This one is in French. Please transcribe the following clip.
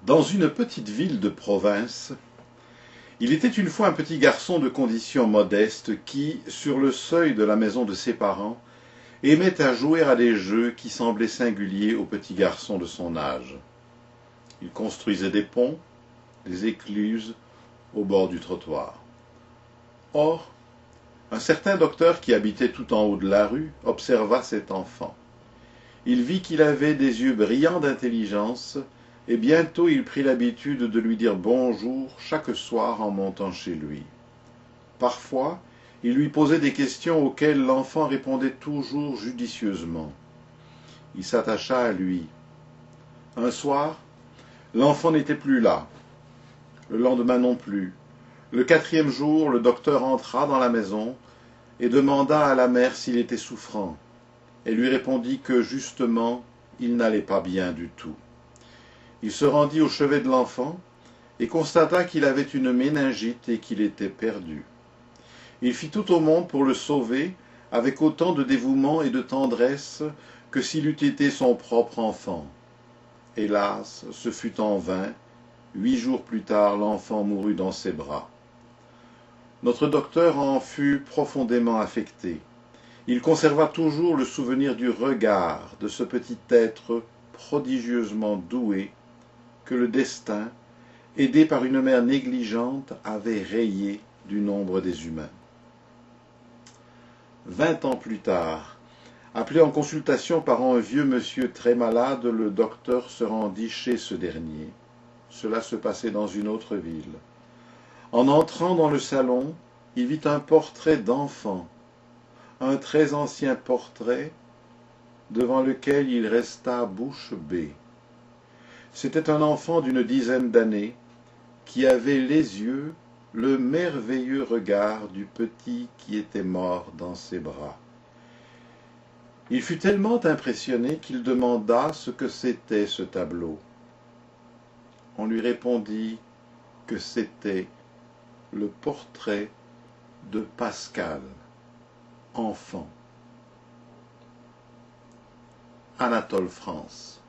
Dans une petite ville de province, il était une fois un petit garçon de condition modeste qui, sur le seuil de la maison de ses parents, aimait à jouer à des jeux qui semblaient singuliers aux petits garçons de son âge. Il construisait des ponts, des écluses au bord du trottoir. Or, un certain docteur qui habitait tout en haut de la rue observa cet enfant. Il vit qu'il avait des yeux brillants d'intelligence, et bientôt il prit l'habitude de lui dire bonjour chaque soir en montant chez lui. Parfois, il lui posait des questions auxquelles l'enfant répondait toujours judicieusement. Il s'attacha à lui. Un soir, l'enfant n'était plus là. Le lendemain non plus. Le quatrième jour, le docteur entra dans la maison et demanda à la mère s'il était souffrant. Elle lui répondit que, justement, il n'allait pas bien du tout. Il se rendit au chevet de l'enfant et constata qu'il avait une méningite et qu'il était perdu. Il fit tout au monde pour le sauver, avec autant de dévouement et de tendresse que s'il eût été son propre enfant. Hélas, ce fut en vain. 8 jours plus tard, l'enfant mourut dans ses bras. Notre docteur en fut profondément affecté. Il conserva toujours le souvenir du regard de ce petit être prodigieusement doué que le destin, aidé par une mère négligente, avait rayé du nombre des humains. 20 ans plus tard, appelé en consultation par un vieux monsieur très malade, le docteur se rendit chez ce dernier. Cela se passait dans une autre ville. En entrant dans le salon, il vit un portrait d'enfant, un très ancien portrait devant lequel il resta bouche bée. C'était un enfant d'une dizaine d'années qui avait les yeux, le merveilleux regard du petit qui était mort dans ses bras. Il fut tellement impressionné qu'il demanda ce que c'était ce tableau. On lui répondit que c'était le portrait de Pascal, enfant. Anatole France.